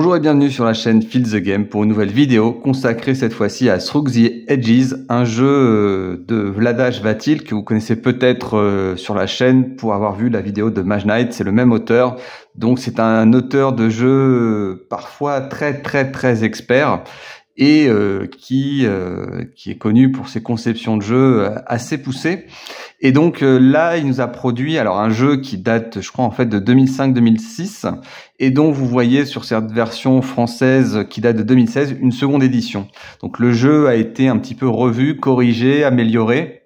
Bonjour et bienvenue sur la chaîne Feel the Game pour une nouvelle vidéo consacrée cette fois-ci à Through the Edges, un jeu de Vlaada Chvátil que vous connaissez peut-être sur la chaîne pour avoir vu la vidéo de Mage Knight. C'est le même auteur, donc c'est un auteur de jeu parfois très expert et qui est connu pour ses conceptions de jeu assez poussées. Et donc là, il nous a produit alors un jeu qui date, je crois en fait de 2005-2006, et dont vous voyez sur cette version française qui date de 2016 une seconde édition. Donc le jeu a été un petit peu revu, corrigé, amélioré.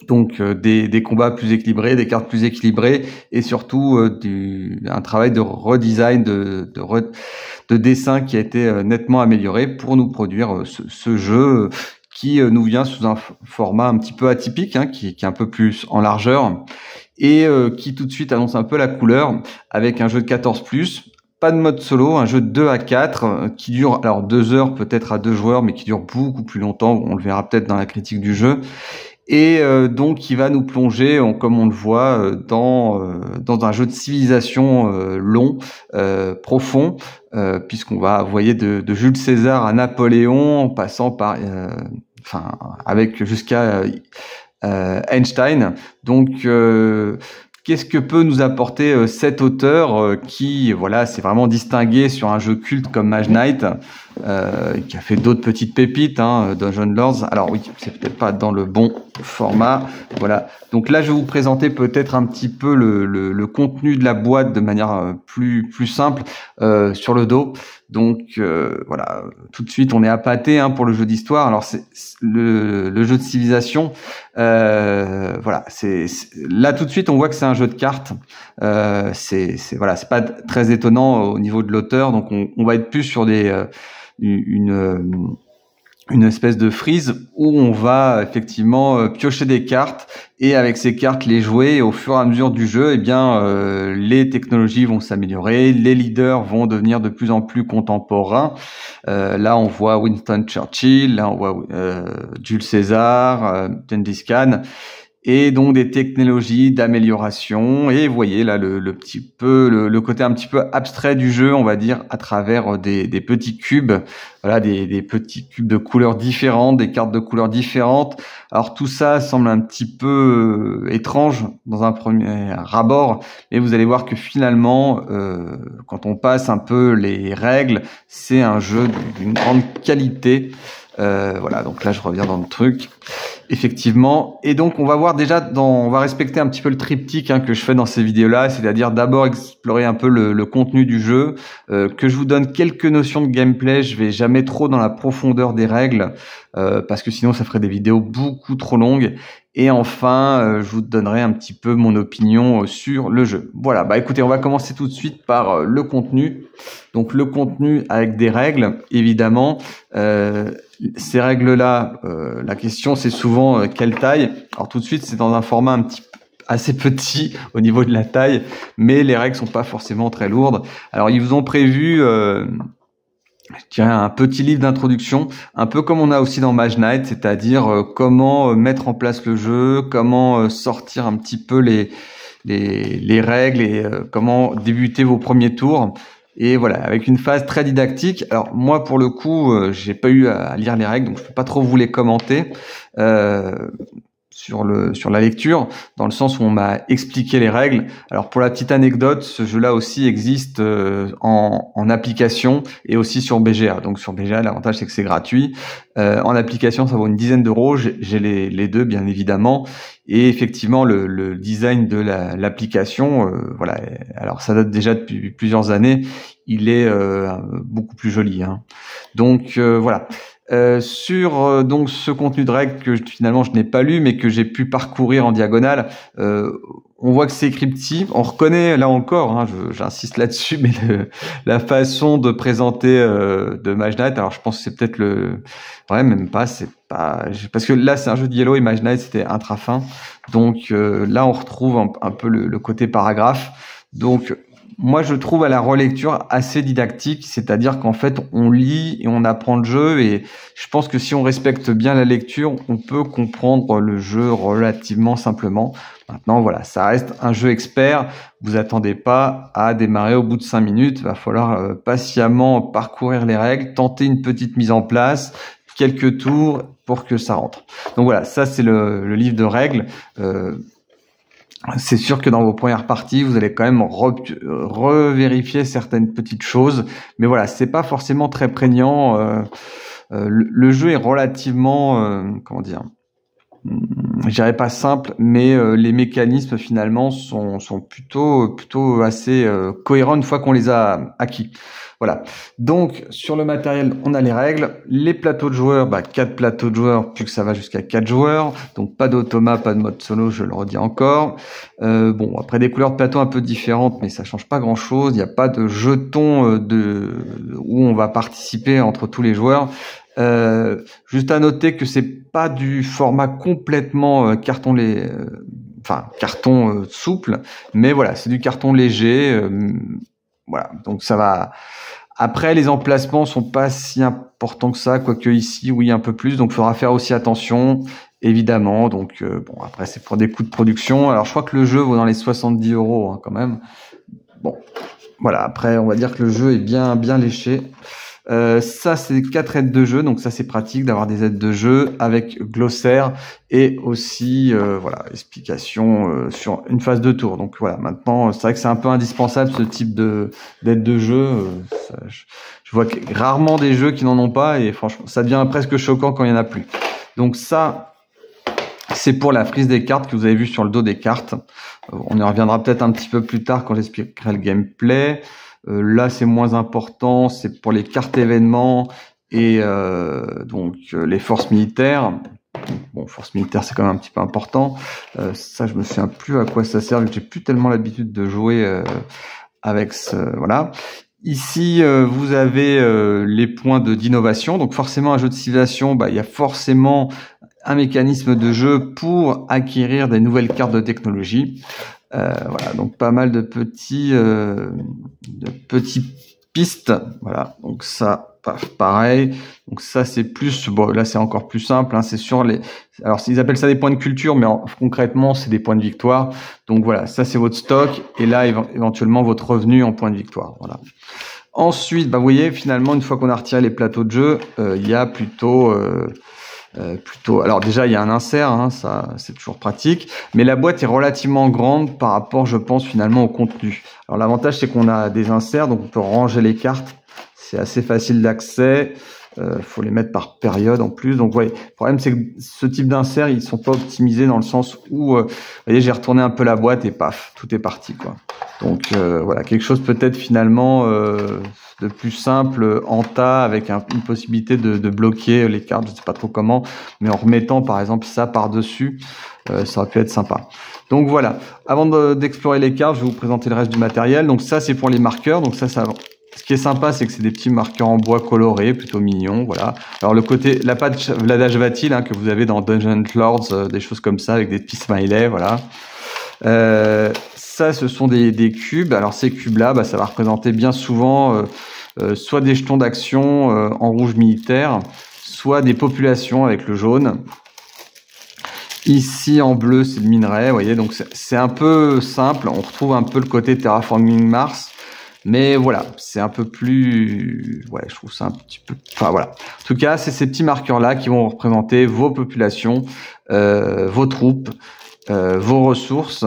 Donc des combats plus équilibrés, des cartes plus équilibrées, et surtout un travail de redesign, de dessin qui a été nettement amélioré pour nous produire ce jeu qui nous vient sous un format un petit peu atypique, qui est un peu plus en largeur, et qui tout de suite annonce un peu la couleur, avec un jeu de 14+, pas de mode solo, un jeu de 2 à 4, qui dure alors 2 heures peut-être à 2 joueurs, mais qui dure beaucoup plus longtemps, on le verra peut-être dans la critique du jeu, et donc qui va nous plonger, comme on le voit, dans un jeu de civilisation long, profond, puisqu'on va voyer de Jules César à Napoléon, en passant par avec jusqu'à Einstein. Donc qu'est-ce que peut nous apporter cet auteur qui s'est vraiment distingué sur un jeu culte comme Mage Knight, qui a fait d'autres petites pépites, Dungeon Lords. Alors oui, c'est peut-être pas dans le bon format. Voilà. Donc là, je vais vous présenter peut-être un petit peu le contenu de la boîte de manière plus simple sur le dos. Donc voilà, tout de suite on est appâté pour le jeu d'histoire. Alors c'est le jeu de civilisation. C'est là tout de suite on voit que c'est un jeu de cartes. C'est pas très étonnant au niveau de l'auteur. Donc on va être plus sur une espèce de frise où on va effectivement piocher des cartes, et avec ces cartes les jouer, et au fur et à mesure du jeu, les technologies vont s'améliorer, les leaders vont devenir de plus en plus contemporains. Là on voit Winston Churchill, là on voit Jules César, Gengis Khan, et donc des technologies d'amélioration. Et vous voyez là le côté un petit peu abstrait du jeu, on va dire, à travers des petits cubes, des petits cubes de couleurs différentes, des cartes de couleurs différentes. Alors tout ça semble un petit peu étrange dans un premier abord, mais vous allez voir que finalement, quand on passe un peu les règles, c'est un jeu d'une grande qualité. Donc là je reviens dans le truc, effectivement, et donc on va voir on va respecter un petit peu le triptyque que je fais dans ces vidéos là, c'est-à-dire d'abord explorer un peu le contenu du jeu, que je vous donne quelques notions de gameplay. Je vais jamais trop dans la profondeur des règles, parce que sinon ça ferait des vidéos beaucoup trop longues. Et enfin, je vous donnerai un petit peu mon opinion sur le jeu. Voilà, écoutez, on va commencer tout de suite par le contenu. Donc le contenu avec des règles, évidemment. Ces règles-là, la question c'est souvent quelle taille. Alors tout de suite, c'est dans un format assez petit au niveau de la taille, mais les règles sont pas forcément très lourdes. Alors ils vous ont prévu je dirais un petit livre d'introduction, un peu comme on a aussi dans Mage Knight, c'est-à-dire comment mettre en place le jeu, comment sortir un petit peu les règles, et comment débuter vos premiers tours. Et voilà, avec une phase très didactique. Alors moi, pour le coup, j'ai pas eu à lire les règles, donc je peux pas trop vous les commenter sur la lecture, dans le sens où on m'a expliqué les règles. Alors pour la petite anecdote, ce jeu-là aussi existe en application, et aussi sur BGA. Donc sur BGA, l'avantage c'est que c'est gratuit. En application, ça vaut une dizaine d'euros. J'ai les deux, bien évidemment. Et effectivement, le design de l'application, alors ça date déjà depuis plusieurs années. Il est beaucoup plus joli. Donc voilà. Sur donc ce contenu de règles que finalement je n'ai pas lu, mais que j'ai pu parcourir en diagonale, on voit que c'est écrit petit. On reconnaît là encore, j'insiste là-dessus, mais la façon de présenter de Mage Knight. Alors je pense que c'est peut-être même pas, c'est pas, parce que là c'est un jeu de Yellow, et Mage Knight c'était intra-fin. Donc là on retrouve un peu le côté paragraphe. Donc moi je trouve à la relecture assez didactique, c'est-à-dire qu'en fait on lit et on apprend le jeu, et je pense que si on respecte bien la lecture, on peut comprendre le jeu relativement simplement. Maintenant voilà, ça reste un jeu expert, vous attendez pas à démarrer au bout de 5 minutes, il va falloir patiemment parcourir les règles, tenter une petite mise en place, quelques tours pour que ça rentre. Donc voilà, ça c'est le livre de règles. C'est sûr que dans vos premières parties, vous allez quand même revérifier certaines petites choses, mais voilà, c'est pas forcément très prégnant. Le jeu est relativement, comment dire, je dirais pas simple, mais les mécanismes finalement sont plutôt assez cohérents une fois qu'on les a acquis. Voilà. Donc sur le matériel, on a les règles, les plateaux de joueurs, 4 plateaux de joueurs, puis que ça va jusqu'à 4 joueurs. Donc pas d'automat, pas de mode solo, je le redis encore. Bon, après des couleurs de plateau un peu différentes, mais ça change pas grand-chose. Il n'y a pas de jetons où on va participer entre tous les joueurs. Juste à noter que c'est pas du format complètement carton souple, mais voilà, c'est du carton léger. Voilà, donc ça va. Après, les emplacements sont pas si importants que ça, quoique ici, oui, un peu plus. Donc, il faudra faire aussi attention, évidemment. Donc, bon, après, c'est pour des coûts de production. Alors, je crois que le jeu vaut dans les 70 € quand même. Bon, voilà. Après, on va dire que le jeu est bien léché. Ça, c'est 4 aides de jeu, donc ça c'est pratique d'avoir des aides de jeu avec glossaire et aussi voilà, explication sur une phase de tour. Donc voilà, maintenant c'est vrai que c'est un peu indispensable ce type d'aide de jeu. Je vois rarement des jeux qui n'en ont pas, et franchement ça devient presque choquant quand il y en a plus. Donc ça, c'est pour la frise des cartes que vous avez vu sur le dos des cartes. On y reviendra peut-être un petit peu plus tard quand j'expliquerai le gameplay. Là, c'est moins important, c'est pour les cartes événements et donc les forces militaires. Bon, forces militaires, c'est quand même un petit peu important. Ça, je me souviens plus à quoi ça sert, vu que j'ai plus tellement l'habitude de jouer avec ce... Voilà. Ici, vous avez les points d'innovation. Donc forcément, un jeu de civilisation, il y a forcément un mécanisme de jeu pour acquérir des nouvelles cartes de technologie. Voilà, donc pas mal de petites pistes. Voilà, donc ça, pareil. Donc ça, c'est plus, bon, là c'est encore plus simple. Hein, c'est sur les. Alors ils appellent ça des points de culture, mais concrètement, c'est des points de victoire. Donc voilà, ça c'est votre stock, et là éventuellement votre revenu en points de victoire. Voilà. Ensuite, vous voyez, finalement, une fois qu'on a retiré les plateaux de jeu, il y a plutôt. Alors déjà il y a un insert, hein, ça c'est toujours pratique, mais la boîte est relativement grande par rapport, je pense, finalement au contenu. Alors l'avantage c'est qu'on a des inserts, donc on peut ranger les cartes, c'est assez facile d'accès. Faut les mettre par période en plus. Donc ouais, le problème c'est que ce type d'insert, ils sont pas optimisés dans le sens où vous voyez, j'ai retourné un peu la boîte et paf, tout est parti quoi. Donc voilà, quelque chose peut-être finalement de plus simple en tas, avec une possibilité de bloquer les cartes, je sais pas trop comment, mais en remettant par exemple ça par-dessus, ça aurait pu être sympa. Donc voilà, avant d'explorer les cartes, je vais vous présenter le reste du matériel. Donc ça c'est pour les marqueurs, donc ça ce qui est sympa, c'est que c'est des petits marqueurs en bois colorés, plutôt mignons, voilà. Alors le côté, la page Vladaj Vatil, hein, que vous avez dans Dungeon Lords, des choses comme ça, avec des petits smileys, voilà. Ça, ce sont des cubes. Alors ces cubes-là, ça va représenter bien souvent soit des jetons d'action en rouge militaire, soit des populations avec le jaune. Ici en bleu, c'est le minerai, vous voyez. Donc c'est un peu simple. On retrouve un peu le côté terraforming Mars. Mais voilà, c'est un peu plus... Ouais, je trouve ça un petit peu... Enfin voilà. En tout cas, c'est ces petits marqueurs-là qui vont représenter vos populations, vos troupes, vos ressources,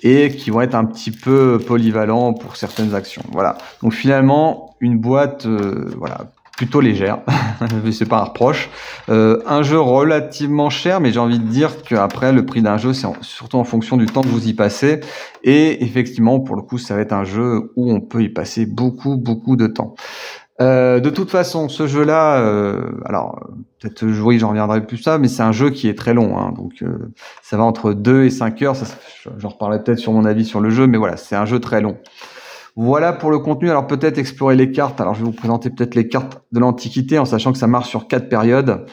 et qui vont être un petit peu polyvalents pour certaines actions. Voilà. Donc finalement, une boîte, voilà, plutôt légère, c'est pas un reproche. Un jeu relativement cher, mais j'ai envie de dire qu'après, le prix d'un jeu, c'est surtout en fonction du temps que vous y passez. Et effectivement, pour le coup, ça va être un jeu où on peut y passer beaucoup de temps. De toute façon, ce jeu-là, alors peut-être oui, j'en reviendrai plus ça, mais c'est un jeu qui est très long, hein, donc ça va entre 2 et 5 heures. J'en reparlerai peut-être sur mon avis sur le jeu, mais voilà, c'est un jeu très long. Voilà pour le contenu. Alors peut-être explorer les cartes. Alors je vais vous présenter peut-être les cartes de l'Antiquité, en sachant que ça marche sur 4 périodes,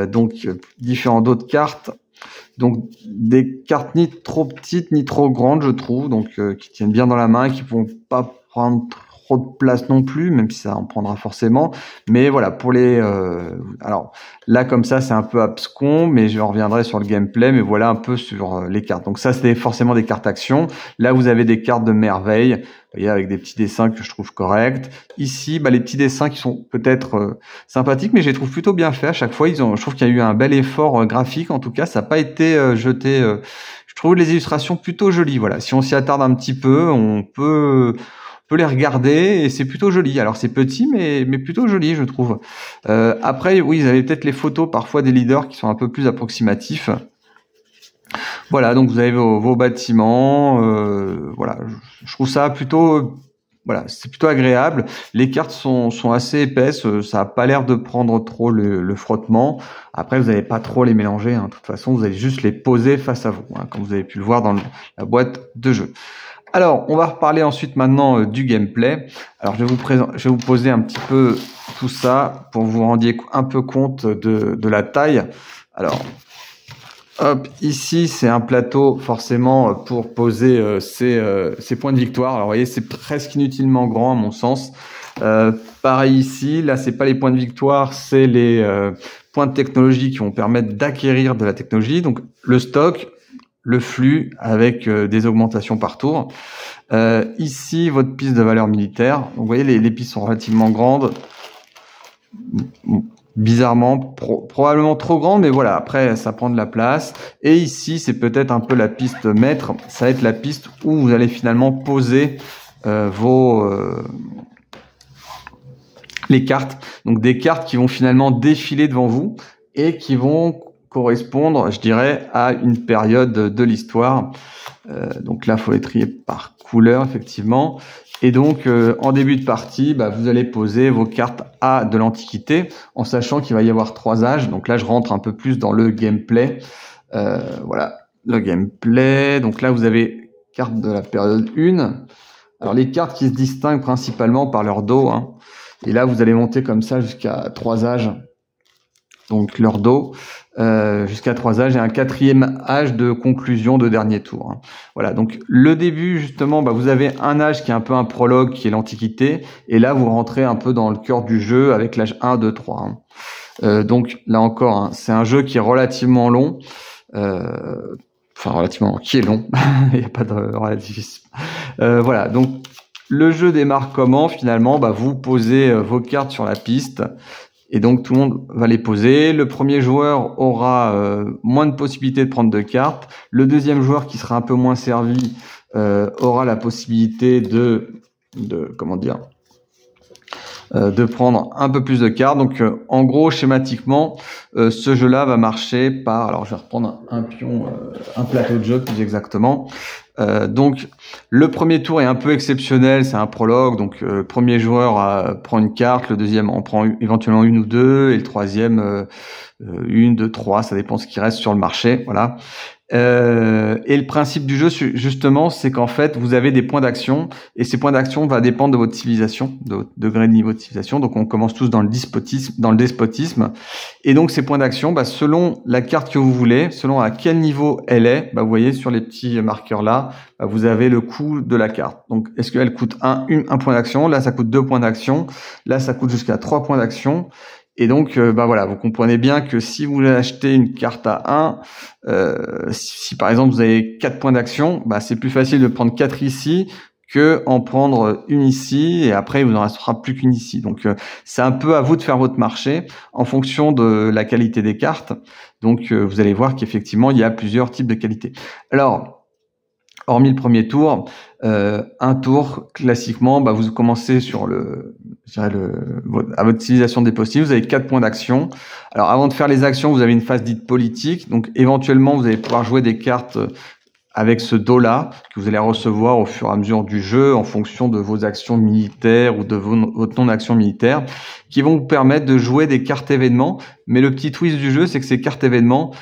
donc différents d'autres cartes. Donc des cartes ni trop petites ni trop grandes, je trouve, donc qui tiennent bien dans la main, qui vont pas prendre trop de place non plus, même si ça en prendra forcément. Mais voilà, pour les... alors là, comme ça, c'est un peu abscon, mais je reviendrai sur le gameplay. Mais voilà un peu sur les cartes. Donc ça, c'est forcément des cartes action. Là, vous avez des cartes de merveille, vous voyez, avec des petits dessins que je trouve corrects. Ici, les petits dessins qui sont peut-être sympathiques, mais je les trouve plutôt bien faits à chaque fois. Je trouve qu'il y a eu un bel effort graphique. En tout cas, ça n'a pas été jeté... je trouve les illustrations plutôt jolies. Voilà, si on s'y attarde un petit peu, on peut les regarder et c'est plutôt joli. Alors c'est petit mais plutôt joli, je trouve. Après, oui, vous avez peut-être les photos parfois des leaders qui sont un peu plus approximatifs. Voilà, donc vous avez vos bâtiments. Voilà, je trouve ça plutôt... Voilà, c'est plutôt agréable. Les cartes sont assez épaisses, ça a pas l'air de prendre trop le frottement. Après, vous n'allez pas trop les mélanger, hein. De toute façon, vous allez juste les poser face à vous, hein, comme vous avez pu le voir dans la boîte de jeu. Alors, on va reparler ensuite maintenant du gameplay. Alors, je vais vous poser un petit peu tout ça pour que vous vous rendiez un peu compte de la taille. Alors, hop, ici, c'est un plateau forcément pour poser ces points de victoire. Alors, vous voyez, c'est presque inutilement grand à mon sens. Pareil ici, là, c'est pas les points de victoire, c'est les points de technologie qui vont permettre d'acquérir de la technologie. Donc, le stock, le flux avec des augmentations par tour. Ici, votre piste de valeur militaire. Donc, vous voyez, les pistes sont relativement grandes. Bizarrement, probablement trop grande, mais voilà, après, ça prend de la place. Et ici, c'est peut-être un peu la piste maître. Ça va être la piste où vous allez finalement poser les cartes. Donc, des cartes qui vont finalement défiler devant vous et qui vont correspondre, je dirais, à une période de l'histoire. Donc là, il faut les trier par couleur, effectivement. Et donc, en début de partie, vous allez poser vos cartes à de l'Antiquité, en sachant qu'il va y avoir 3 âges. Donc là, je rentre un peu plus dans le gameplay. Voilà, le gameplay. Donc là, vous avez cartes de la période 1. Alors, les cartes qui se distinguent principalement par leur dos, hein. Et là, vous allez monter comme ça jusqu'à 3 âges. Donc leur dos jusqu'à 3 âges et un 4e âge de conclusion de dernier tour, hein. Voilà, donc le début justement, vous avez un âge qui est un peu un prologue qui est l'Antiquité et là vous rentrez un peu dans le cœur du jeu avec l'âge 1, 2, 3, hein. Donc là encore, hein, c'est un jeu qui est relativement long, qui est long, il n'y a pas de relativisme. Voilà, donc le jeu démarre comment finalement? Vous posez vos cartes sur la piste. Et donc, tout le monde va les poser. Le premier joueur aura moins de possibilités de prendre de cartes. Le deuxième joueur, qui sera un peu moins servi, aura la possibilité de prendre un peu plus de cartes. Donc, en gros, schématiquement, ce jeu-là va marcher par... Alors, je vais reprendre un plateau de jeu plus exactement. Donc, le premier tour est un peu exceptionnel, c'est un prologue. Donc, le premier joueur prend une carte, le deuxième en prend éventuellement une ou deux, et le troisième une, deux, trois, ça dépend ce qui reste sur le marché. Voilà. Et le principe du jeu, justement, c'est qu'en fait, vous avez des points d'action, et ces points d'action vont dépendre de votre civilisation, de votre degré de niveau de civilisation. Donc, on commence tous dans le despotisme. Et donc, ces points d'action, selon la carte que vous voulez, selon à quel niveau elle est, vous voyez sur les petits marqueurs là, vous avez le coût de la carte. Donc, est-ce qu'elle coûte un point d'action? Là, ça coûte 2 points d'action. Là, ça coûte jusqu'à 3 points d'action. Et donc, voilà, vous comprenez bien que si vous achetez une carte à 1, si par exemple vous avez 4 points d'action, c'est plus facile de prendre 4 ici que en prendre une ici, et après il vous en restera plus qu'une ici. Donc, c'est un peu à vous de faire votre marché en fonction de la qualité des cartes. Donc, vous allez voir qu'effectivement, il y a plusieurs types de qualités. Alors, hormis le premier tour, un tour, classiquement, vous commencez sur à votre civilisation des possibles, vous avez 4 points d'action. Alors, avant de faire les actions, vous avez une phase dite politique. Donc, éventuellement, vous allez pouvoir jouer des cartes avec ce dos-là, que vous allez recevoir au fur et à mesure du jeu, en fonction de vos actions militaires ou de votre non-action militaire. qui vont vous permettre de jouer des cartes événements. Mais le petit twist du jeu, c'est que ces cartes événements,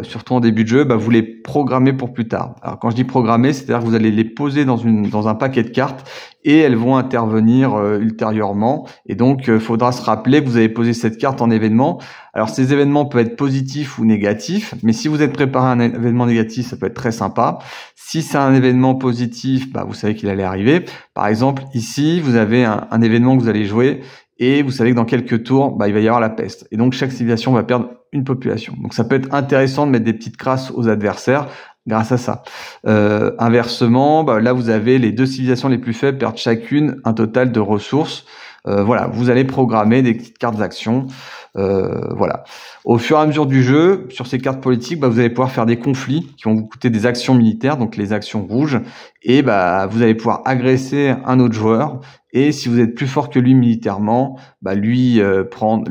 surtout en début de jeu, vous les programmez pour plus tard. Alors quand je dis programmer, c'est-à-dire que vous allez les poser dans un paquet de cartes et elles vont intervenir ultérieurement. Et donc, faudra se rappeler que vous avez posé cette carte en événement. Alors ces événements peuvent être positifs ou négatifs, mais si vous êtes préparé à un événement négatif, ça peut être très sympa. Si c'est un événement positif, vous savez qu'il allait arriver. Par exemple, ici, vous avez un événement que vous allez jouer et vous savez que dans quelques tours, il va y avoir la peste. Et donc chaque civilisation va perdre une population. Donc ça peut être intéressant de mettre des petites crasses aux adversaires grâce à ça. Inversement, là vous avez les deux civilisations les plus faibles perdent chacune un total de ressources. Voilà, vous allez programmer des petites cartes d'action. Voilà. Au fur et à mesure du jeu, sur ces cartes politiques, vous allez pouvoir faire des conflits qui vont vous coûter des actions militaires, donc les actions rouges, et vous allez pouvoir agresser un autre joueur. Et si vous êtes plus fort que lui militairement, lui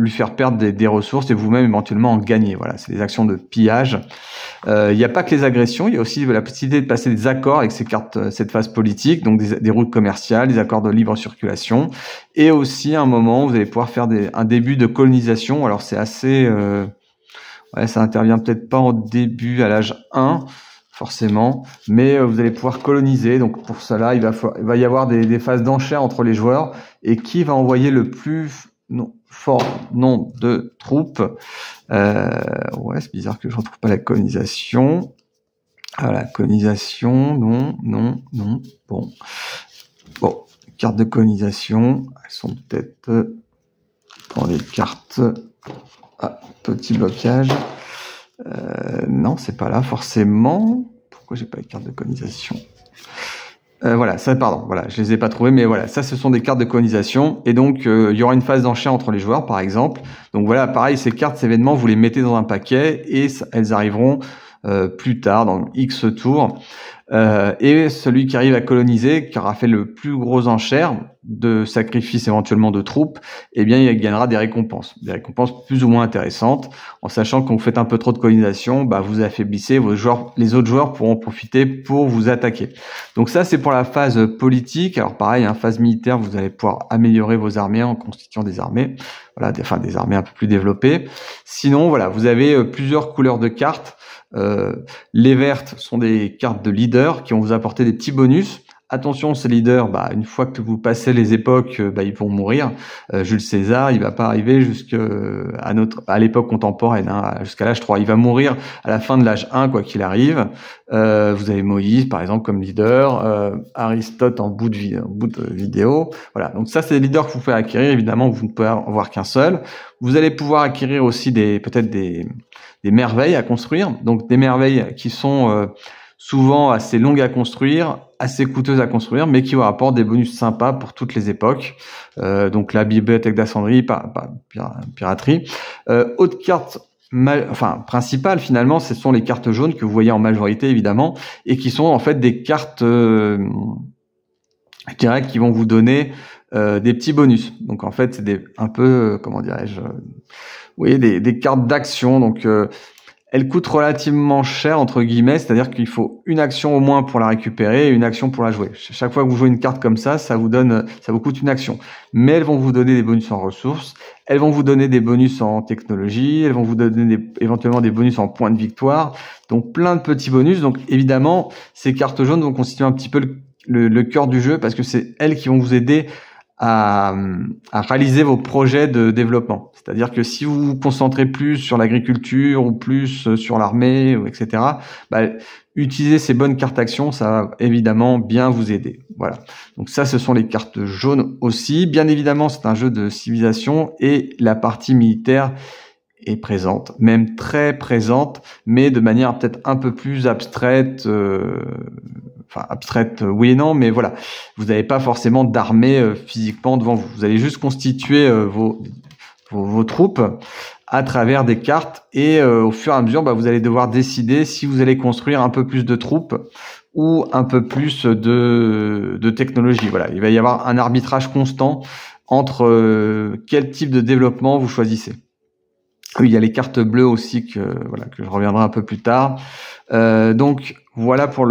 faire perdre des ressources et vous-même éventuellement en gagner. Voilà, c'est des actions de pillage. Il n'y a pas que les agressions, il y a aussi la possibilité de passer des accords avec ces cartes, cette phase politique, donc des routes commerciales, des accords de libre circulation, et aussi à un moment vous allez pouvoir faire un début de colonisation. Alors c'est assez, ça intervient peut-être pas en début à l'âge 1 forcément, mais vous allez pouvoir coloniser. Donc pour cela, il va y avoir des phases d'enchères entre les joueurs et qui va envoyer le plus fort nombre de troupes. C'est bizarre que je retrouve pas la colonisation. La colonisation, non. Bon, cartes de colonisation, elles sont peut-être dans les cartes. Petit blocage. Non, c'est pas là forcément. Pourquoi j'ai pas les cartes de colonisation? Je les ai pas trouvées, mais voilà, ça ce sont des cartes de colonisation, et donc il y aura une phase d'enchère entre les joueurs, par exemple. Donc voilà, pareil, ces cartes, ces événements, vous les mettez dans un paquet et elles arriveront plus tard, dans X tours. Et celui qui arrive à coloniser, qui aura fait le plus gros enchère de sacrifice éventuellement de troupes, il gagnera des récompenses plus ou moins intéressantes, en sachant que quand vous faites un peu trop de colonisation, vous affaiblissez vos joueurs, les autres joueurs pourront profiter pour vous attaquer. Donc ça, c'est pour la phase politique. Alors pareil, phase militaire, vous allez pouvoir améliorer vos armées en constituant des armées, des armées un peu plus développées. Sinon, vous avez plusieurs couleurs de cartes. Les vertes sont des cartes de leader qui vont vous apporter des petits bonus. Attention, ces leaders, une fois que vous passez les époques, ils vont mourir. Jules César, il va pas arriver à l'époque contemporaine, jusqu'à l'âge 3. Il va mourir à la fin de l'âge 1, quoi qu'il arrive. Vous avez Moïse, par exemple, comme leader, Aristote en bout de vidéo. Voilà. Donc ça, c'est des leaders que vous pouvez acquérir. Évidemment, vous ne pouvez en avoir qu'un seul. Vous allez pouvoir acquérir aussi peut-être des merveilles à construire. Donc des merveilles qui sont souvent assez longues à construire, assez coûteuses à construire, mais qui vous apportent des bonus sympas pour toutes les époques. Donc la bibliothèque d'Assandrie, piraterie. Autre carte principale, finalement, ce sont les cartes jaunes que vous voyez en majorité, évidemment, et qui sont en fait des cartes, je dirais, qui vont vous donner des petits bonus. Donc en fait, c'est des cartes d'action. Donc elles coûtent relativement cher, entre guillemets, c'est-à-dire qu'il faut une action au moins pour la récupérer et une action pour la jouer. Chaque fois que vous jouez une carte comme ça, ça vous coûte une action. Mais elles vont vous donner des bonus en ressources, elles vont vous donner des bonus en technologie, elles vont vous donner éventuellement des bonus en points de victoire. Donc plein de petits bonus. Donc évidemment, ces cartes jaunes vont constituer un petit peu le cœur du jeu, parce que c'est elles qui vont vous aider à réaliser vos projets de développement. C'est-à-dire que si vous vous concentrez plus sur l'agriculture ou plus sur l'armée, etc., utiliser ces bonnes cartes actions, ça va évidemment bien vous aider. Voilà. Donc ça, ce sont les cartes jaunes aussi. Bien évidemment, c'est un jeu de civilisation et la partie militaire est présente, même très présente, mais de manière peut-être un peu plus abstraite. Abstraite, oui et non, mais voilà. Vous n'avez pas forcément d'armée physiquement devant vous. Vous allez juste constituer vos troupes à travers des cartes, et au fur et à mesure, vous allez devoir décider si vous allez construire un peu plus de troupes ou un peu plus de technologie. Voilà, il va y avoir un arbitrage constant entre quel type de développement vous choisissez. Il y a les cartes bleues aussi que je reviendrai un peu plus tard. Donc voilà pour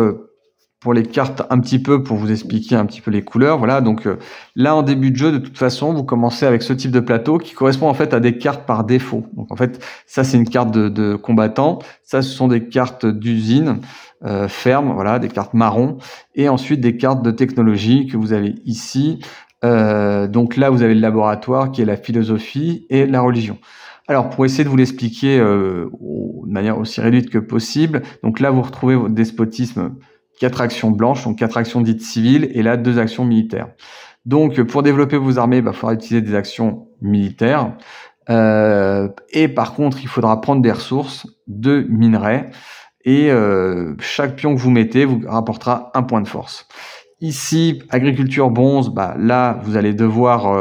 pour les cartes un petit peu, pour vous expliquer un petit peu les couleurs. Voilà, donc là en début de jeu, de toute façon, vous commencez avec ce type de plateau qui correspond en fait à des cartes par défaut. Donc en fait, ça c'est une carte de combattant, ça ce sont des cartes d'usine ferme, voilà, des cartes marron, et ensuite des cartes de technologie que vous avez ici. Donc là, vous avez le laboratoire qui est la philosophie et la religion. Alors, pour essayer de vous l'expliquer de manière aussi réduite que possible, donc là, vous retrouvez votre despotisme, 4 actions blanches, donc 4 actions dites civiles, et là, 2 actions militaires. Donc, pour développer vos armées, il faudra utiliser des actions militaires. Et par contre, il faudra prendre des ressources de minerais, et chaque pion que vous mettez vous rapportera un point de force. Ici, agriculture bronze, là, vous allez devoir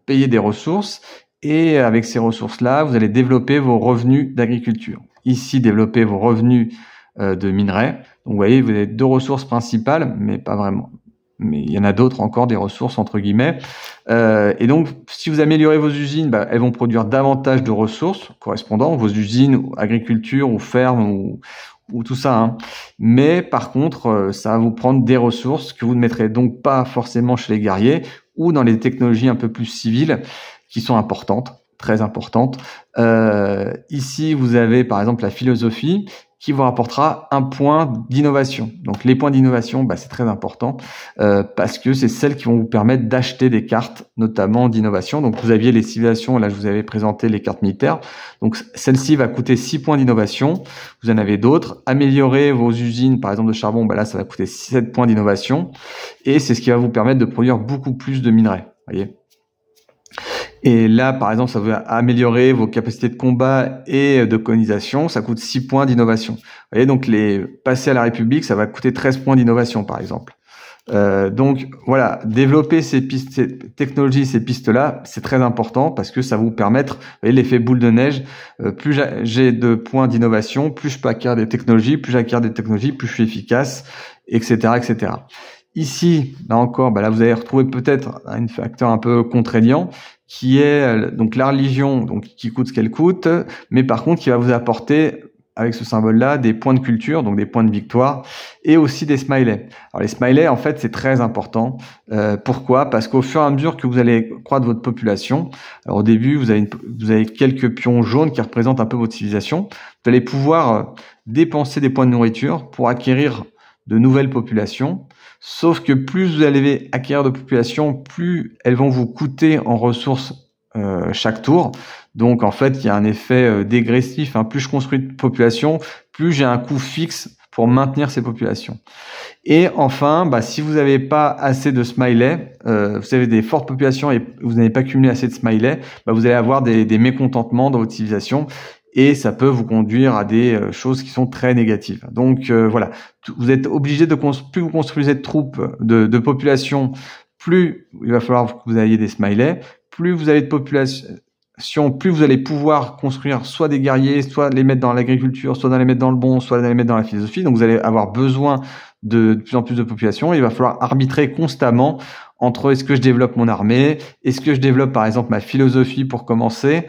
payer des ressources, et avec ces ressources-là, vous allez développer vos revenus d'agriculture. Ici, développer vos revenus de minerais. Donc, vous voyez, vous avez 2 ressources principales, mais pas vraiment. Mais il y en a d'autres encore, des ressources entre guillemets. Et donc, si vous améliorez vos usines, elles vont produire davantage de ressources correspondant, vos usines, agriculture ou ferme ou tout ça. Hein. Mais par contre, ça va vous prendre des ressources que vous ne mettrez donc pas forcément chez les guerriers ou dans les technologies un peu plus civiles qui sont importantes, très importantes. Ici, vous avez par exemple la philosophie qui vous rapportera un point d'innovation. Donc les points d'innovation, c'est très important parce que c'est celles qui vont vous permettre d'acheter des cartes, notamment d'innovation. Donc vous aviez les civilisations, là je vous avais présenté les cartes militaires. Donc celle-ci va coûter 6 points d'innovation. Vous en avez d'autres. Améliorer vos usines, par exemple de charbon, là ça va coûter 7 points d'innovation. Et c'est ce qui va vous permettre de produire beaucoup plus de minerais. Voyez. Et là, par exemple, ça va améliorer vos capacités de combat et de colonisation. Ça coûte 6 points d'innovation. Vous voyez, donc passer à la République, ça va coûter 13 points d'innovation, par exemple. Donc voilà, développer ces pistes, ces technologies, ces pistes-là, c'est très important parce que ça va vous permettre, vous voyez, l'effet boule de neige. Plus j'ai de points d'innovation, plus je peux acquérir des technologies, plus j'acquiers des technologies, plus je suis efficace, etc., etc. Ici, là encore, là vous allez retrouver peut-être un facteur un peu contraignant qui est donc la religion, donc qui coûte ce qu'elle coûte, mais par contre qui va vous apporter avec ce symbole-là des points de culture, donc des points de victoire, et aussi des smileys. Alors les smileys, en fait, c'est très important. Pourquoi ? Parce qu'au fur et à mesure que vous allez croître votre population, alors au début, vous avez quelques pions jaunes qui représentent un peu votre civilisation. Vous allez pouvoir dépenser des points de nourriture pour acquérir de nouvelles populations. Sauf que plus vous allez acquérir de population, plus elles vont vous coûter en ressources chaque tour. Donc en fait, il y a un effet dégressif. Plus je construis de population, plus j'ai un coût fixe pour maintenir ces populations. Et enfin, si vous n'avez pas assez de smileys, vous avez des fortes populations et vous n'avez pas cumulé assez de smileys, vous allez avoir des mécontentements dans votre civilisation. Et ça peut vous conduire à des choses qui sont très négatives. Donc voilà, vous êtes obligé de plus vous construisez de troupes, de population, plus il va falloir que vous ayez des smileys, plus vous avez de population, plus vous allez pouvoir construire soit des guerriers, soit les mettre dans l'agriculture, soit les mettre dans le bon, soit les mettre dans la philosophie. Donc vous allez avoir besoin de plus en plus de population. Il va falloir arbitrer constamment entre est-ce que je développe mon armée, est-ce que je développe par exemple ma philosophie pour commencer,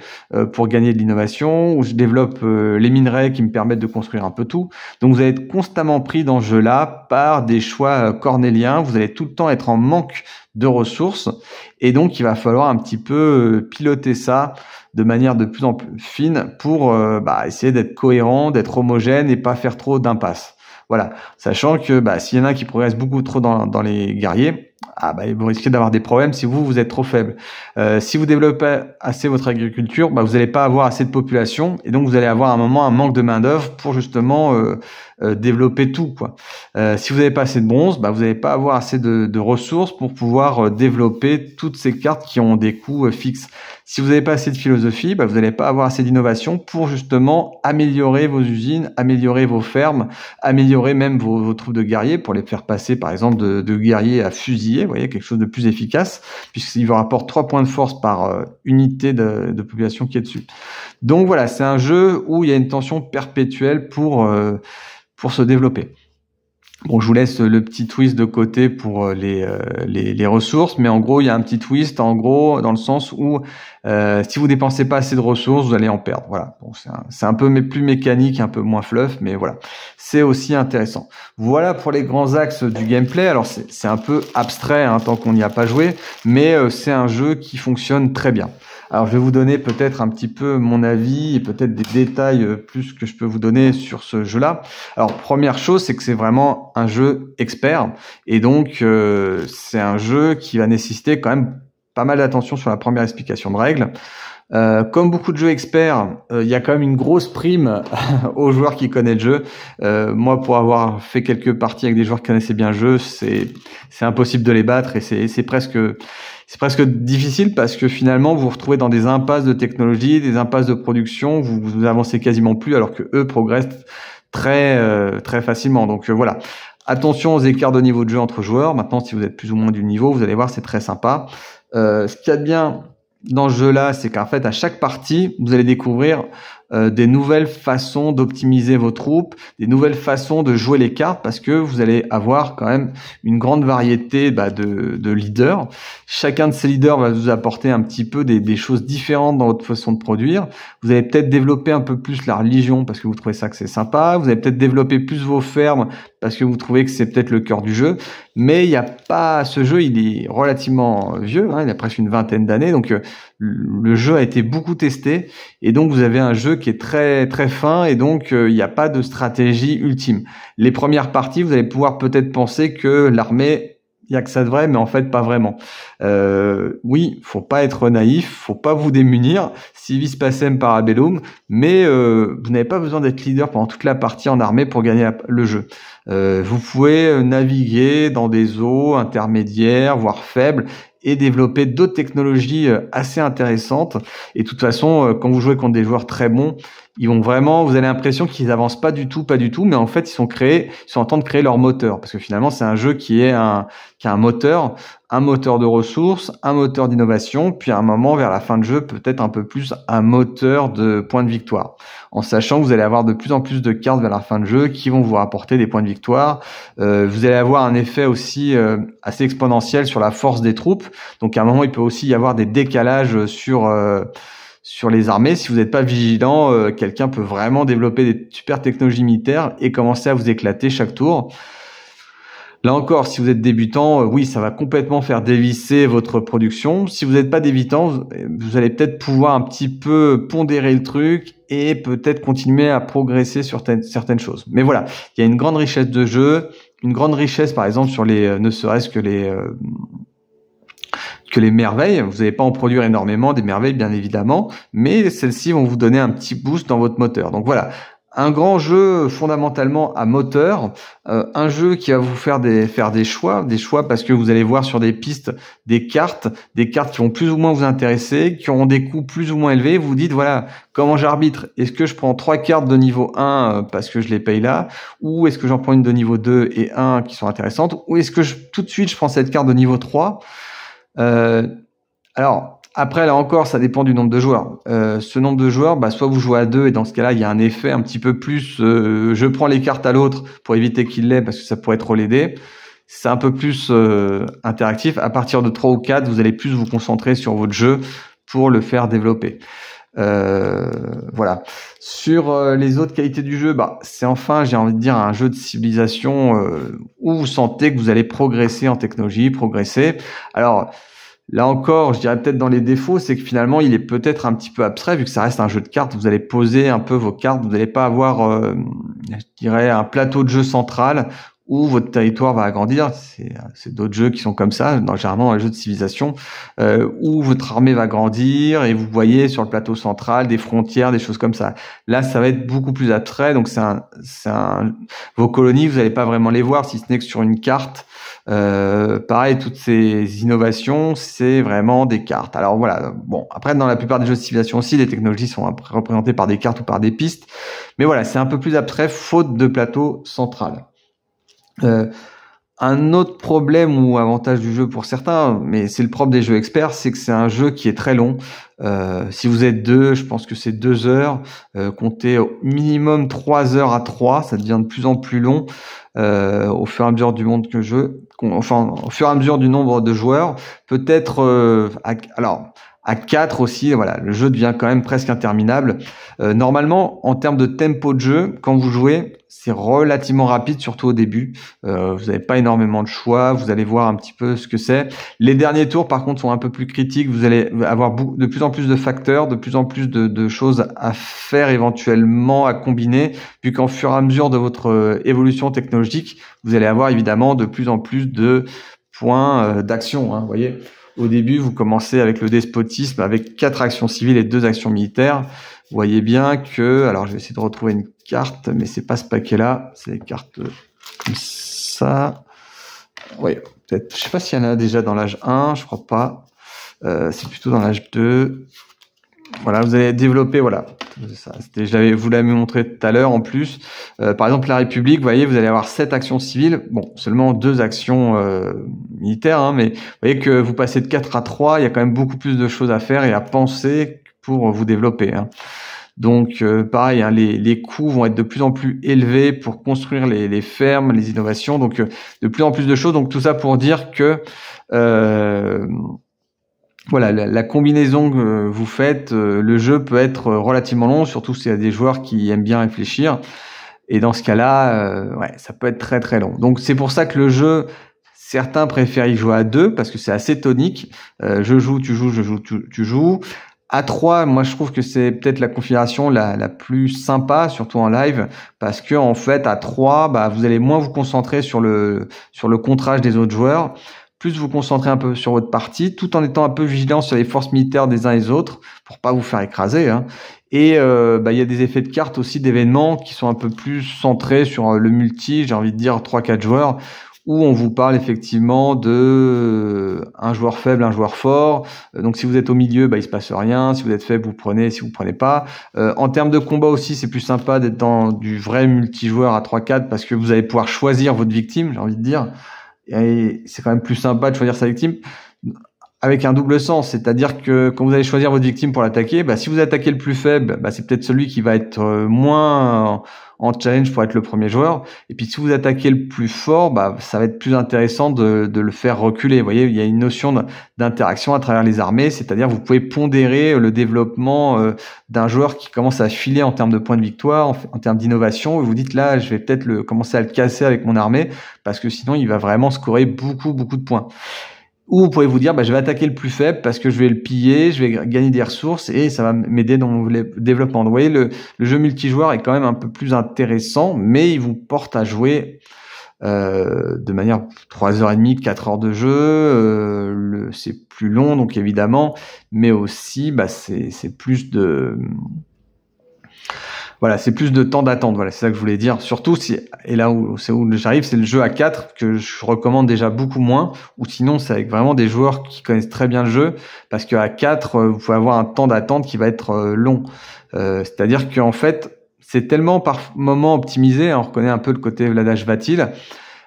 pour gagner de l'innovation, ou je développe les minerais qui me permettent de construire un peu tout. Donc vous allez être constamment pris dans ce jeu-là par des choix cornéliens, vous allez tout le temps être en manque de ressources, et donc il va falloir un petit peu piloter ça de manière de plus en plus fine pour essayer d'être cohérent, d'être homogène et pas faire trop d'impasses. Voilà, sachant que s'il y en a qui progressent beaucoup trop dans les guerriers, vous risquez d'avoir des problèmes si vous êtes trop faible. Si vous développez assez votre agriculture, vous n'allez pas avoir assez de population et donc vous allez avoir à un moment un manque de main d'œuvre pour justement développer tout, quoi. Si vous n'avez pas assez de bronze, vous n'allez pas avoir assez de ressources pour pouvoir développer toutes ces cartes qui ont des coûts fixes. Si vous n'avez pas assez de philosophie, vous n'allez pas avoir assez d'innovation pour justement améliorer vos usines, améliorer vos fermes, améliorer même vos troupes de guerriers pour les faire passer par exemple de guerriers à fusiliers, vous voyez, quelque chose de plus efficace, puisqu'il vous rapporte 3 points de force par unité de population qui est dessus. Donc voilà, c'est un jeu où il y a une tension perpétuelle pour se développer. Bon, je vous laisse le petit twist de côté pour les ressources, mais en gros, il y a un petit twist, en gros, dans le sens où si vous dépensez pas assez de ressources, vous allez en perdre. Voilà. Bon, c'est un peu plus mécanique, un peu moins fluff, mais voilà, c'est aussi intéressant. Voilà pour les grands axes du gameplay. Alors c'est un peu abstrait hein, tant qu'on n'y a pas joué, mais c'est un jeu qui fonctionne très bien. Alors, je vais vous donner peut-être un petit peu mon avis et peut-être des détails plus que je peux vous donner sur ce jeu-là. Alors, première chose, c'est que c'est vraiment un jeu expert et donc c'est un jeu qui va nécessiter quand même pas mal d'attention sur la première explication de règles. Comme beaucoup de jeux experts, il y a quand même une grosse prime aux joueurs qui connaissent le jeu. Moi, pour avoir fait quelques parties avec des joueurs qui connaissaient bien le jeu, c'est impossible de les battre et c'est presque difficile parce que finalement vous vous retrouvez dans des impasses de technologie, des impasses de production, vous avancez quasiment plus alors que eux progressent très facilement. Donc voilà. Attention aux écarts de niveau de jeu entre joueurs. Maintenant, si vous êtes plus ou moins du niveau, vous allez voir, c'est très sympa. Ce qu'il y a de bien dans ce jeu-là, c'est qu'en fait, à chaque partie, vous allez découvrir des nouvelles façons d'optimiser vos troupes, des nouvelles façons de jouer les cartes, parce que vous allez avoir quand même une grande variété de leaders. Chacun de ces leaders va vous apporter un petit peu des choses différentes dans votre façon de produire. Vous allez peut-être développer un peu plus la religion, parce que vous trouvez ça que c'est sympa. Vous allez peut-être développer plus vos fermes, parce que vous trouvez que c'est peut-être le cœur du jeu. Mais il n'y a pas, ce jeu, il est relativement vieux, hein, il a presque une vingtaine d'années, donc le jeu a été beaucoup testé, et donc vous avez un jeu qui est très fin, et donc il n'y a pas de stratégie ultime. Les premières parties, vous allez pouvoir peut-être penser que l'armée, il y a que ça de vrai, mais en fait pas vraiment. Oui, faut pas être naïf, faut pas vous démunir, civis pacem parabellum, mais vous n'avez pas besoin d'être leader pendant toute la partie en armée pour gagner le jeu. Vous pouvez naviguer dans des eaux intermédiaires, voire faibles, et développer d'autres technologies assez intéressantes. Et de toute façon, quand vous jouez contre des joueurs très bons, ils vont vraiment, vous avez l'impression qu'ils avancent pas du tout, mais en fait, ils sont en train de créer leur moteur. Parce que finalement, c'est un jeu qui a un moteur de ressources, un moteur d'innovation, puis à un moment, vers la fin de jeu, peut-être un peu plus un moteur de points de victoire. En sachant que vous allez avoir de plus en plus de cartes vers la fin de jeu qui vont vous rapporter des points de victoire. Vous allez avoir un effet aussi assez exponentiel sur la force des troupes. Donc à un moment, il peut aussi y avoir des décalages sur les armées. Si vous n'êtes pas vigilant, quelqu'un peut vraiment développer des super technologies militaires et commencer à vous éclater chaque tour. Là encore, si vous êtes débutant, oui, ça va complètement faire dévisser votre production. Si vous n'êtes pas débutant, vous allez peut-être pouvoir un petit peu pondérer le truc et peut-être continuer à progresser sur certaines choses. Mais voilà, il y a une grande richesse de jeu, une grande richesse par exemple sur ne serait-ce que les merveilles. Vous n'allez pas en produire énormément, des merveilles bien évidemment, mais celles-ci vont vous donner un petit boost dans votre moteur. Donc voilà, un grand jeu fondamentalement à moteur, un jeu qui va vous faire des choix parce que vous allez voir sur des pistes des cartes qui vont plus ou moins vous intéresser, qui auront des coûts plus ou moins élevés. Vous vous dites voilà, comment j'arbitre? Est-ce que je prends 3 cartes de niveau 1 parce que je les paye là, ou est-ce que j'en prends une de niveau 2 et 1 qui sont intéressantes, ou est-ce que tout de suite je prends cette carte de niveau 3? Alors après, là encore, ça dépend du nombre de joueurs. Ce nombre de joueurs, soit vous jouez à 2 et dans ce cas-là, il y a un effet un petit peu plus je prends les cartes à l'autre pour éviter qu'il l'ait parce que ça pourrait trop l'aider. C'est un peu plus interactif. À partir de 3 ou 4, vous allez plus vous concentrer sur votre jeu pour le faire développer. Voilà. Sur les autres qualités du jeu, c'est enfin, j'ai envie de dire, un jeu de civilisation où vous sentez que vous allez progresser en technologie, Alors, là encore, je dirais peut-être dans les défauts, c'est que finalement, il est peut-être un petit peu abstrait vu que ça reste un jeu de cartes. Vous allez poser un peu vos cartes, vous n'allez pas avoir, je dirais, un plateau de jeu central où votre territoire va agrandir. C'est d'autres jeux qui sont comme ça, généralement dans les jeux de civilisation, où votre armée va grandir et vous voyez sur le plateau central des frontières, des choses comme ça. Là, ça va être beaucoup plus abstrait. Donc, vos colonies, vous n'allez pas vraiment les voir, si ce n'est que sur une carte. Pareil, toutes ces innovations, c'est vraiment des cartes. Alors voilà, bon, après dans la plupart des jeux de civilisation aussi, les technologies sont représentées par des cartes ou par des pistes, mais voilà, c'est un peu plus abstrait faute de plateau central. Un autre problème ou avantage du jeu pour certains, mais c'est le propre des jeux experts, c'est que c'est un jeu qui est très long. Si vous êtes deux, je pense que c'est 2 heures. Comptez au minimum 3 heures à 3, ça devient de plus en plus long au fur et à mesure du monde que enfin au fur et à mesure du nombre de joueurs. Peut-être alors à 4 aussi, voilà, le jeu devient quand même presque interminable. Normalement, en termes de tempo de jeu, quand vous jouez, c'est relativement rapide, surtout au début. Vous n'avez pas énormément de choix, vous allez voir un petit peu ce que c'est. Les derniers tours, par contre, sont un peu plus critiques. Vous allez avoir de plus en plus de facteurs, de plus en plus de choses à faire éventuellement, à combiner, puis qu'en fur et à mesure de votre évolution technologique, vous allez avoir évidemment de plus en plus de points d'action, hein, vous voyez. Au début, vous commencez avec le despotisme, avec 4 actions civiles et 2 actions militaires. Vous voyez bien que, alors je vais essayer de retrouver une carte, mais c'est pas ce paquet-là, c'est des cartes comme ça. Oui, peut-être, je sais pas s'il y en a déjà dans l'âge 1, je crois pas. C'est plutôt dans l'âge 2. Voilà, vous allez développer, voilà. Vous l'avez montré tout à l'heure en plus. Par exemple, la République, vous voyez, vous allez avoir 7 actions civiles. Bon, seulement 2 actions militaires, hein, mais vous voyez que vous passez de 4 à 3, il y a quand même beaucoup plus de choses à faire et à penser pour vous développer, hein. Donc, pareil, hein, les coûts vont être de plus en plus élevés pour construire les fermes, les innovations. Donc, de plus en plus de choses. Donc, tout ça pour dire que voilà, la combinaison que vous faites, le jeu peut être relativement long, surtout s'il y a des joueurs qui aiment bien réfléchir. Et dans ce cas-là, ouais, ça peut être très très long. Donc c'est pour ça que le jeu, certains préfèrent y jouer à 2 parce que c'est assez tonique. Je joue, tu joues, je joue, tu joues. À 3, moi je trouve que c'est peut-être la configuration la plus sympa, surtout en live, parce que en fait à 3, bah, vous allez moins vous concentrer sur le contrage des autres joueurs, plus vous concentrer un peu sur votre partie, tout en étant un peu vigilant sur les forces militaires des uns et des autres, pour pas vous faire écraser, hein. Et bah, y a des effets de cartes aussi, d'événements qui sont un peu plus centrés sur le multi, j'ai envie de dire 3-4 joueurs, où on vous parle effectivement de un joueur faible, un joueur fort. Donc si vous êtes au milieu, bah, il se passe rien. Si vous êtes faible, vous prenez. Si vous prenez pas. En termes de combat aussi, c'est plus sympa d'être dans du vrai multijoueur à 3-4 parce que vous allez pouvoir choisir votre victime, j'ai envie de dire. Et c'est quand même plus sympa de choisir sa victime avec un double sens, c'est-à-dire que quand vous allez choisir votre victime pour l'attaquer, bah, si vous attaquez le plus faible, bah, c'est peut-être celui qui va être moins en challenge pour être le premier joueur. Et puis si vous attaquez le plus fort, bah, ça va être plus intéressant de le faire reculer. Vous voyez, il y a une notion d'interaction à travers les armées, c'est-à-dire vous pouvez pondérer le développement d'un joueur qui commence à filer en termes de points de victoire, en termes d'innovation. Et vous dites là, je vais peut-être commencer à le casser avec mon armée parce que sinon il va vraiment scorer beaucoup de points. Ou vous pouvez vous dire, bah, je vais attaquer le plus faible parce que je vais le piller, je vais gagner des ressources et ça va m'aider dans mon développement. Donc, vous voyez, le jeu multijoueur est quand même un peu plus intéressant, mais il vous porte à jouer de manière 3h30, 4 heures de jeu. C'est plus long, donc évidemment, mais aussi, bah, c'est plus de... Voilà, c'est plus de temps d'attente. Voilà, c'est ça que je voulais dire. Surtout et là où j'arrive, c'est le jeu à 4 que je recommande déjà beaucoup moins. Ou sinon, c'est avec vraiment des joueurs qui connaissent très bien le jeu, parce qu'à 4, vous pouvez avoir un temps d'attente qui va être long. C'est-à-dire qu'en fait, c'est tellement par moment optimisé. Hein, on reconnaît un peu le côté Vladash Vatil.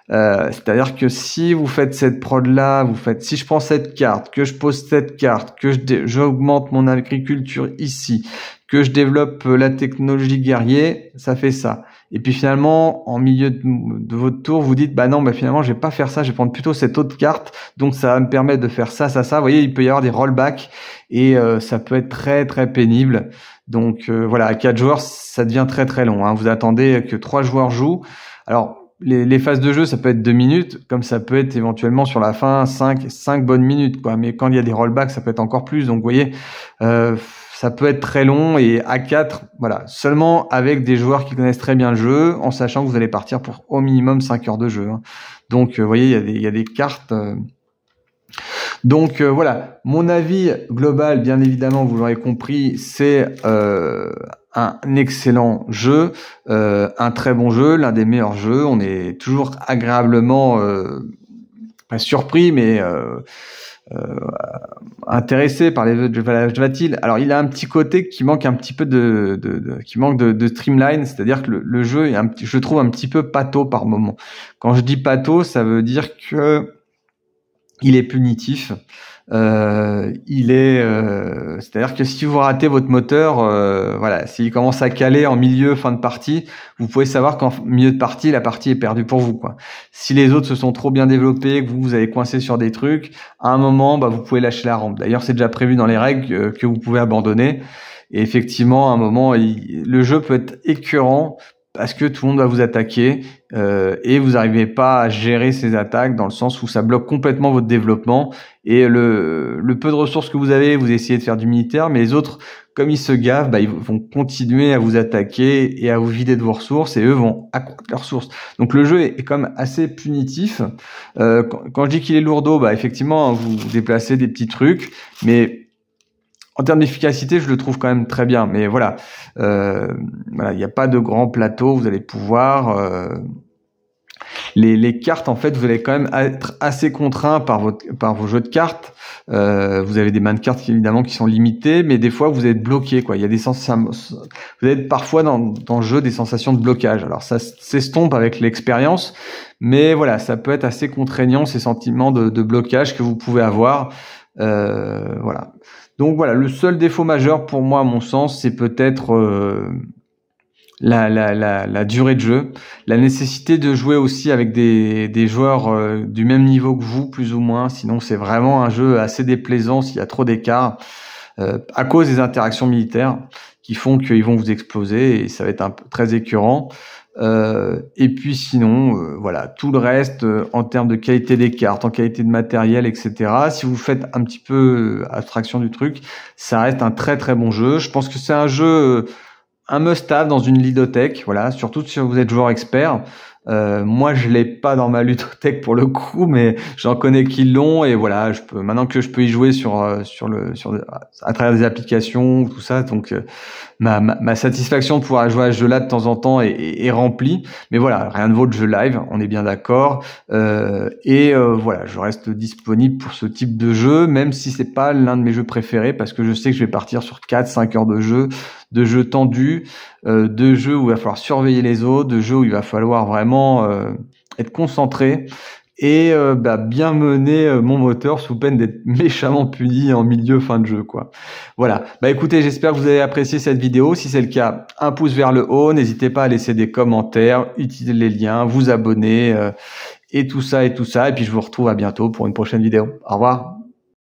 C'est-à-dire que si vous faites cette prod là, si je prends cette carte, que je pose cette carte, que j'augmente mon agriculture ici, que je développe la technologie guerrier, ça fait ça. Et puis finalement, en milieu de votre tour, vous dites, bah non, bah finalement, je vais pas faire ça, je vais prendre plutôt cette autre carte, donc ça va me permettre de faire ça. Vous voyez, il peut y avoir des rollbacks et ça peut être très très pénible. Donc voilà, à 4 joueurs, ça devient très très long, hein. Vous attendez que 3 joueurs jouent. Alors, les phases de jeu, ça peut être 2 minutes, comme ça peut être éventuellement sur la fin 5 bonnes minutes, quoi. Mais quand il y a des rollbacks, ça peut être encore plus. Donc, vous voyez, ça peut être très long. Et à 4, voilà, seulement avec des joueurs qui connaissent très bien le jeu, en sachant que vous allez partir pour au minimum 5 heures de jeu, hein. Donc, vous voyez, il y a des cartes. Donc voilà, mon avis global, bien évidemment, vous l'aurez compris, c'est un excellent jeu, un très bon jeu, l'un des meilleurs jeux. On est toujours agréablement pas surpris, mais intéressé par les jeux de Vladash Vatil. Alors il a un petit côté qui manque un petit peu de streamline, c'est-à-dire que le jeu est je le trouve un petit peu pâteau par moment. Quand je dis pâteau, ça veut dire que il est punitif. C'est-à-dire que si vous ratez votre moteur, voilà, s'il commence à caler en milieu, fin de partie, vous pouvez savoir qu'en milieu de partie, la partie est perdue pour vous, quoi. Si les autres se sont trop bien développés, que vous avez coincé sur des trucs, à un moment, vous pouvez lâcher la rampe. D'ailleurs, c'est déjà prévu dans les règles que vous pouvez abandonner. Et effectivement, à un moment, le jeu peut être écœurant parce que tout le monde va vous attaquer et vous n'arrivez pas à gérer ces attaques dans le sens où ça bloque complètement votre développement et le peu de ressources que vous avez, vous essayez de faire du militaire, mais les autres, comme ils se gavent, ils vont continuer à vous attaquer et à vous vider de vos ressources et eux vont accroître leurs ressources. Donc le jeu est quand même assez punitif. Quand je dis qu'il est lourdeau, effectivement, vous déplacez des petits trucs, mais en termes d'efficacité, je le trouve quand même très bien. Mais voilà, il n'y a pas de grand plateau. Vous allez pouvoir les cartes, en fait, vous allez quand même être assez contraint par vos jeux de cartes. Vous avez des mains de cartes évidemment qui sont limitées, mais des fois vous êtes bloqué, quoi. Il y a des sensations, vous avez parfois dans le jeu des sensations de blocage. Alors ça s'estompe avec l'expérience, mais voilà, ça peut être assez contraignant ces sentiments de blocage que vous pouvez avoir. Voilà. Donc voilà, le seul défaut majeur pour moi, à mon sens, c'est peut-être la durée de jeu, la nécessité de jouer aussi avec des joueurs du même niveau que vous, plus ou moins. Sinon, c'est vraiment un jeu assez déplaisant s'il y a trop d'écart à cause des interactions militaires qui font qu'ils vont vous exploser et ça va être très écœurant. Et puis sinon, voilà, tout le reste en termes de qualité des cartes, en qualité de matériel, etc. Si vous faites un petit peu abstraction du truc, ça reste un très très bon jeu. Je pense que c'est un jeu, un must-have dans une ludothèque, voilà, surtout si vous êtes joueur expert. Moi, je l'ai pas dans ma ludothèque pour le coup, mais j'en connais qui l'ont et voilà, maintenant que je peux y jouer à travers des applications, tout ça, donc ma satisfaction de pouvoir jouer à ce jeu-là de temps en temps est remplie. Mais voilà, rien ne vaut le jeu live, on est bien d'accord. Voilà, je reste disponible pour ce type de jeu, même si c'est pas l'un de mes jeux préférés, parce que je sais que je vais partir sur 4-5 heures de jeux tendus, de jeux où il va falloir surveiller les autres, de jeux où il va falloir vraiment être concentré et bien mener mon moteur sous peine d'être méchamment puni en milieu fin de jeu, quoi. Voilà. Écoutez, j'espère que vous avez apprécié cette vidéo. Si c'est le cas, un pouce vers le haut. N'hésitez pas à laisser des commentaires, utiliser les liens, vous abonner et tout ça. Et puis je vous retrouve à bientôt pour une prochaine vidéo. Au revoir.